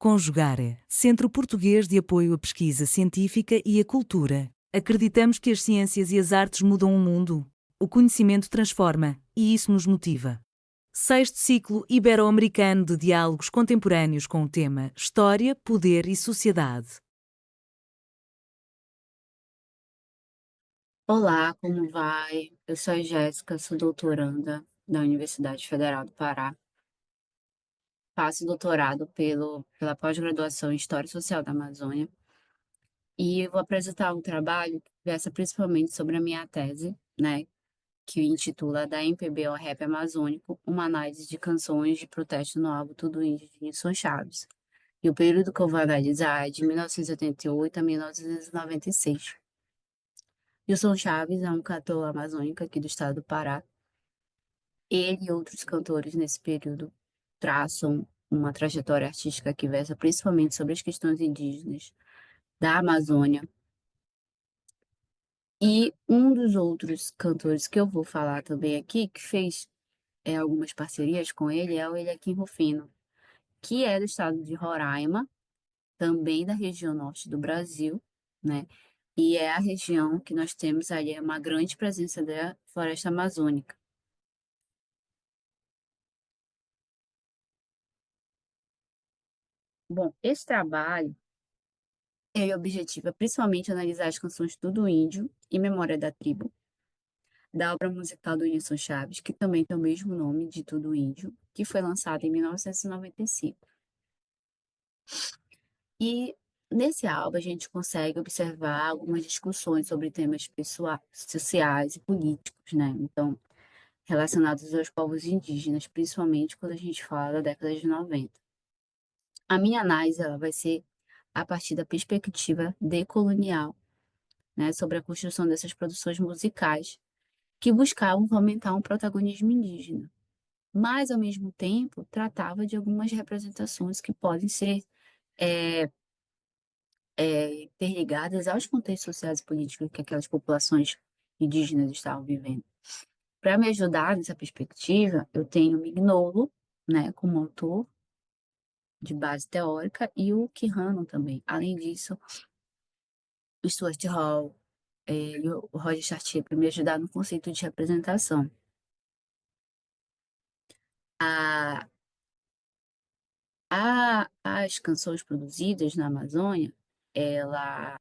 Conjugare, Centro Português de Apoio à Pesquisa Científica e à Cultura. Acreditamos que as ciências e as artes mudam o mundo. O conhecimento transforma, e isso nos motiva. Sexto ciclo ibero-americano de diálogos contemporâneos com o tema História, Poder e Sociedade. Olá, como vai? Eu sou a Jéssica, sou doutoranda da Universidade Federal do Pará. Faço doutorado pela pós-graduação em História Social da Amazônia e eu vou apresentar um trabalho que versa principalmente sobre a minha tese, né, que intitula Da MPB ao Rap Amazônico, uma análise de canções de protesto no álbum Tudo Índio de Nilson Chaves. E o período que eu vou analisar é de 1988 a 1996. Nilson Chaves é um cantor amazônico aqui do estado do Pará. Ele e outros cantores nesse período traçam uma trajetória artística que versa principalmente sobre as questões indígenas da Amazônia. E um dos outros cantores que eu vou falar também aqui, que fez algumas parcerias com ele, é o Eliaquim Rufino, que é do estado de Roraima, também da região norte do Brasil, né? E é a região que nós temos ali uma grande presença da floresta amazônica. Bom, esse trabalho ele objetiva principalmente analisar as canções Tudo Índio e Memória da Tribo, da obra musical do Nilson Chaves, que também tem o mesmo nome de Tudo Índio, que foi lançada em 1995. E nesse álbum a gente consegue observar algumas discussões sobre temas sociais e políticos, né? Então, relacionados aos povos indígenas, principalmente quando a gente fala da década de 90. A minha análise ela vai ser a partir da perspectiva decolonial, né, sobre a construção dessas produções musicais que buscavam fomentar um protagonismo indígena, mas, ao mesmo tempo, tratava de algumas representações que podem ser é, interligadas aos contextos sociais e políticos que aquelas populações indígenas estavam vivendo. Para me ajudar nessa perspectiva, eu tenho o Mignolo, né, como autor de base teórica, e o Quijano também. Além disso, o Stuart Hall e o Roger Chartier para me ajudar no conceito de representação. A, as canções produzidas na Amazônia, ela,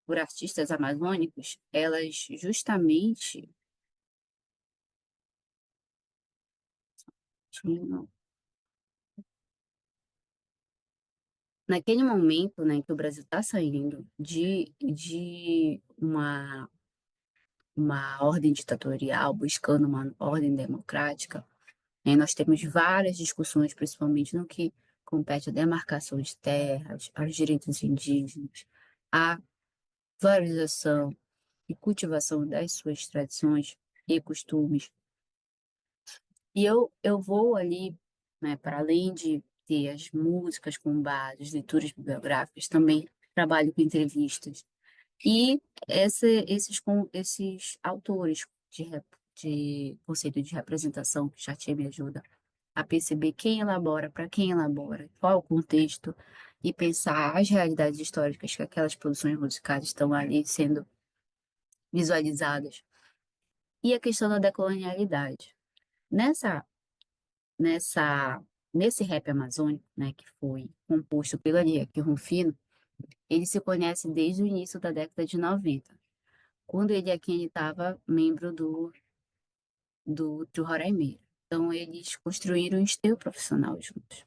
por artistas amazônicos, elas justamente tinham, naquele momento, né, que o Brasil está saindo de uma ordem ditatorial, buscando uma ordem democrática, né, nós temos várias discussões, principalmente no que compete à demarcação de terras, aos direitos indígenas, à valorização e cultivação das suas tradições e costumes. E eu vou ali, né, para além de ter as músicas com base, as leituras bibliográficas, também trabalho com entrevistas. E esses autores de conceito de representação, que já me ajuda a perceber quem elabora, para quem elabora, qual é o contexto, e pensar as realidades históricas que aquelas produções musicais estão ali sendo visualizadas. E a questão da decolonialidade. Nessa, nessa, nesse rap amazônico, né, que foi composto pelo Ariel Rufino, ele se conhece desde o início da década de 90, quando ele aqui estava membro do Trio Roraimeira. Então, eles construíram um esteio profissional juntos.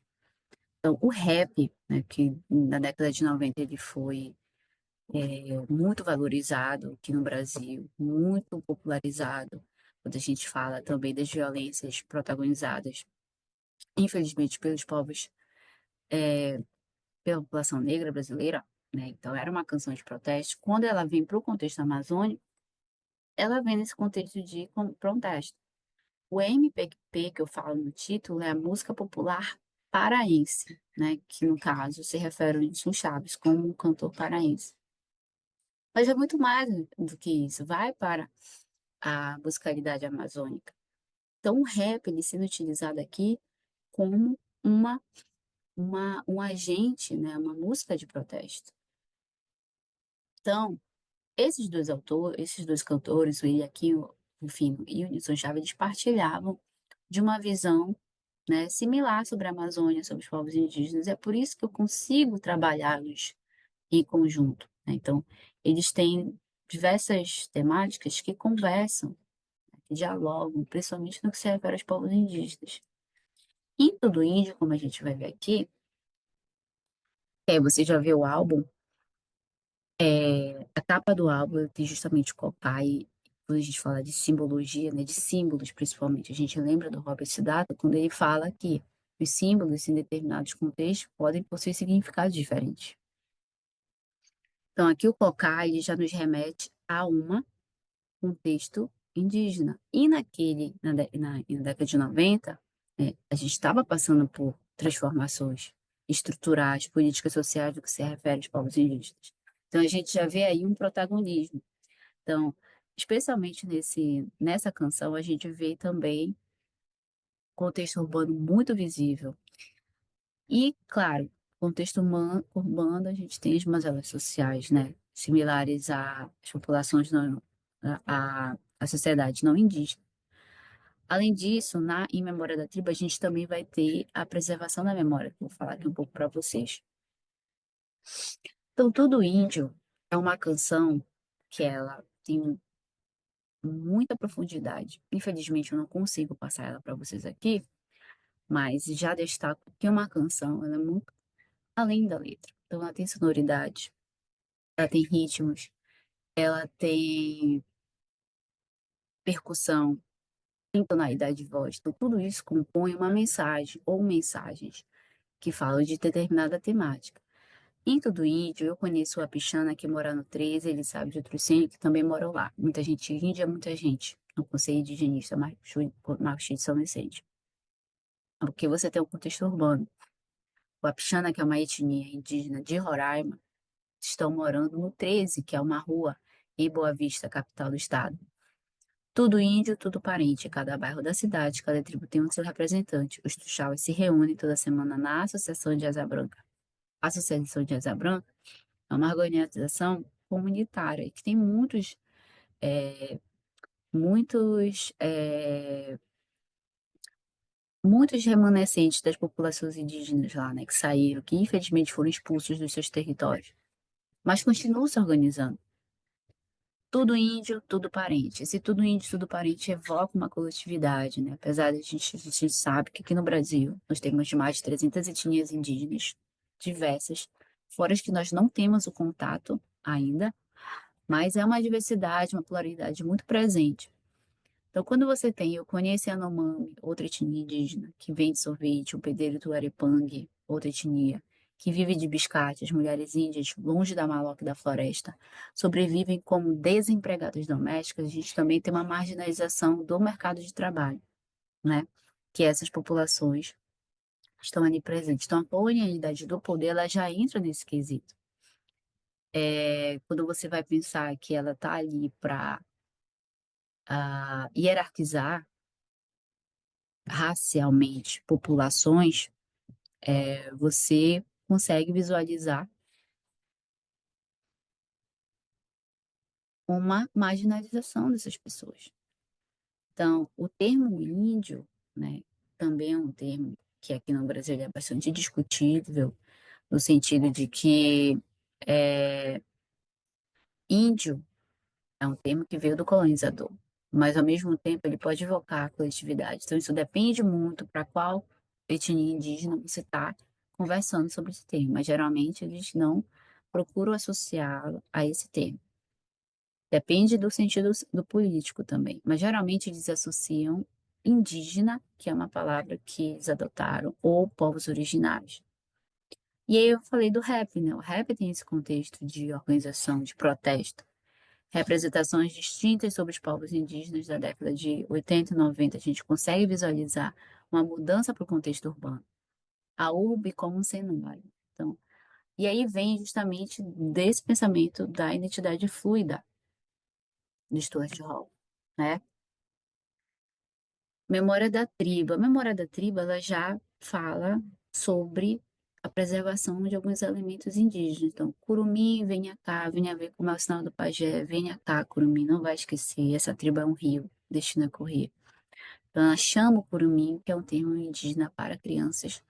Então, o rap, né, que na década de 90 ele foi muito valorizado aqui no Brasil, muito popularizado, quando a gente fala também das violências protagonizadas, infelizmente, pelos povos, pela população negra brasileira, né? Então, era uma canção de protesto. Quando ela vem para o contexto amazônico, ela vem nesse contexto de protesto. O MPP que eu falo no título é a música popular paraense, né? Que, no caso, se refere ao Wilson Chaves como um cantor paraense. Mas é muito mais do que isso. Vai para a musicalidade amazônica. Então, o rap ele sendo utilizado aqui como uma um agente, né, uma música de protesto. Então, esses dois cantores, o Eliakim Rufino e o Nilson Chaves, eles partilhavam de uma visão, né, similar sobre a Amazônia, sobre os povos indígenas. É por isso que eu consigo trabalhá-los em conjunto, né? Então, eles têm diversas temáticas que conversam, que dialogam, principalmente no que se refere aos povos indígenas. Em Tudo Índio, como a gente vai ver aqui, você já viu o álbum, a capa do álbum tem justamente o copai, quando a gente fala de simbologia, né, de símbolos principalmente, a gente lembra do Robert Siddhartha quando ele fala que os símbolos em determinados contextos podem possuir significados diferentes. Então, aqui o cocá, ele já nos remete a um contexto indígena. E na década de 90, a gente estava passando por transformações estruturais, políticas sociais, do que se refere aos povos indígenas. Então, a gente já vê aí um protagonismo. Então, especialmente nessa canção, a gente vê também contexto urbano muito visível. E, claro, contexto urbano, a gente tem as mazelas sociais, né? Similares às populações não, à sociedade não indígena. Além disso, Em Memória da Tribo, a gente também vai ter a preservação da memória, que eu vou falar aqui um pouco para vocês. Então, Tudo Índio é uma canção que ela tem muita profundidade. Infelizmente, eu não consigo passar ela para vocês aqui, mas já destaco que é uma canção, ela é muito além da letra. Então, ela tem sonoridade, ela tem ritmos, ela tem percussão, tem tonalidade de voz. Então, tudo isso compõe uma mensagem ou mensagens que falam de determinada temática. Em Tudo Índio, eu conheço a Pichana que mora no 13, ele sabe de outros 100 que também moram lá. Muita gente índia, muita gente no Conselho Indigenista Macuxi de São Vicente. Porque você tem um contexto urbano. O Apixana, que é uma etnia indígena de Roraima, estão morando no 13, que é uma rua em Boa Vista, capital do estado. Tudo índio, tudo parente. Cada bairro da cidade, cada tribo tem um seu representante. Os Tuxaus se reúnem toda semana na Associação de Asa Branca. A Associação de Asa Branca é uma organização comunitária que tem é, muitos, é, muitos remanescentes das populações indígenas lá, né, que saíram, que infelizmente foram expulsos dos seus territórios, mas continuam se organizando. Tudo índio, tudo parente. Esse tudo índio, tudo parente evoca uma coletividade, né? Apesar de a gente sabe que aqui no Brasil nós temos mais de 300 etnias indígenas diversas, fora as que nós não temos o contato ainda, mas é uma diversidade, uma pluralidade muito presente. Então, quando você tem, eu conheço a Yanomami, outra etnia indígena, que vende sorvete, o pedreiro do Arepangue, outra etnia, que vive de biscate, as mulheres índias, longe da maloca e da floresta, sobrevivem como desempregadas domésticas, a gente também tem uma marginalização do mercado de trabalho, né? Que essas populações estão ali presentes. Então, a colonialidade do poder, ela já entra nesse quesito. Quando você vai pensar que ela está ali para hierarquizar racialmente populações, você consegue visualizar uma marginalização dessas pessoas. Então, o termo índio, né, também é um termo que aqui no Brasil é bastante discutível, no sentido de que é, índio é um termo que veio do colonizador, mas ao mesmo tempo ele pode evocar a coletividade. Então, isso depende muito para qual etnia indígena você está conversando sobre esse termo, mas geralmente eles não procuram associá-lo a esse termo. Depende do sentido do político também, mas geralmente eles associam indígena, que é uma palavra que eles adotaram, ou povos originários. E aí eu falei do rap, né? O rap tem esse contexto de organização, de protesto. Representações distintas sobre os povos indígenas da década de 80 e 90, a gente consegue visualizar uma mudança para o contexto urbano. A urbe como um cenário. Então, e aí vem justamente desse pensamento da identidade fluida de Stuart Hall, né? Memória da tribo. A memória da tribo, ela já fala sobre preservação de alguns elementos indígenas. Então, curumim, venha cá, venha ver como é o sinal do pajé, venha cá, curumim, não vai esquecer, essa tribo é um rio, destina a correr. Então, ela chama o curumim, que é um termo indígena para crianças,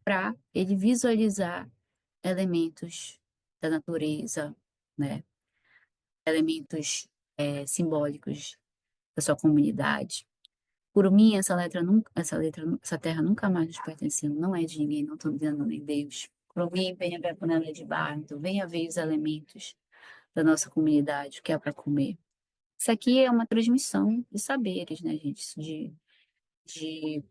para ele visualizar elementos da natureza, né? Elementos simbólicos da sua comunidade. Curumim, essa terra nunca mais nos pertenceu, não é de ninguém, não estou dizendo nem Deus. Curumim, venha ver a panela de barro, então venha ver os elementos da nossa comunidade, o que é para comer. Isso aqui é uma transmissão de saberes, né, gente? De, de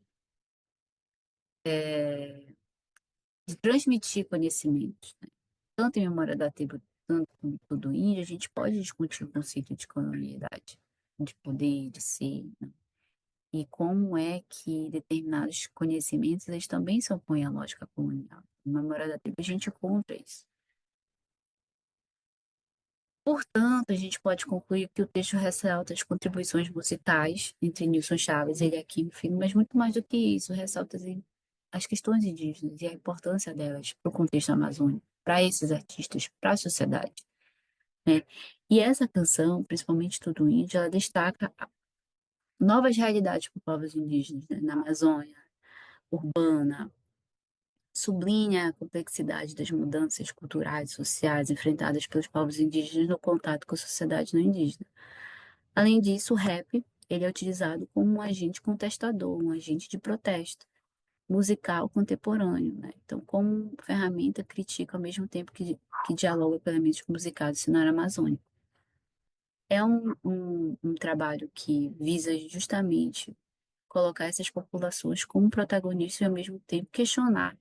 transmitir conhecimentos, né? Tanto em memória da tribo, tanto do índio, a gente pode discutir o conceito de colonialidade, de poder, de ser, né? E como é que determinados conhecimentos eles também se opõem à lógica colonial. Na memória da tribo, a gente encontra isso. Portanto, a gente pode concluir que o texto ressalta as contribuições musicais entre Nilson Chaves e Eliakim Filho, mas muito mais do que isso, ressalta as questões indígenas e a importância delas para o contexto amazônico, para esses artistas, para a sociedade, né? E essa canção, principalmente Tudo Índio, ela destaca novas realidades para os povos indígenas, né? Na Amazônia, urbana, sublinha a complexidade das mudanças culturais e sociais enfrentadas pelos povos indígenas no contato com a sociedade não indígena. Além disso, o rap ele é utilizado como um agente contestador, um agente de protesto musical contemporâneo, né? Então, como ferramenta crítica ao mesmo tempo que dialoga com elementos musicais do cenário amazônico. É um trabalho que visa justamente colocar essas populações como protagonistas e ao mesmo tempo questionar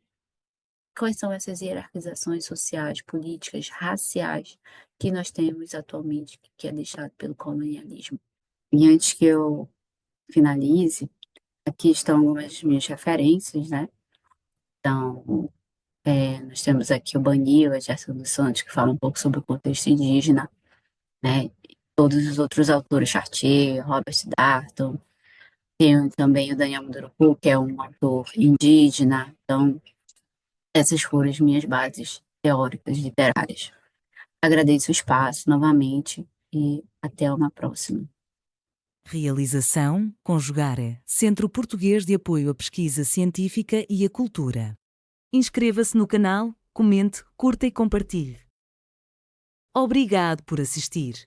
quais são essas hierarquizações sociais, políticas, raciais que nós temos atualmente, que é deixado pelo colonialismo. E antes que eu finalize, aqui estão algumas das minhas referências, né? Então, nós temos aqui o Banila, Gerson dos Santos, que fala um pouco sobre o contexto indígena, né? Todos os outros autores, Chartier, Robert Darnton, tem também o Daniel Munduruku, que é um autor indígena. Então, essas foram as minhas bases teóricas literárias. Agradeço o espaço novamente e até uma próxima. Realização Conjugare, Centro Português de Apoio à Pesquisa Científica e à Cultura. Inscreva-se no canal, comente, curta e compartilhe. Obrigado por assistir.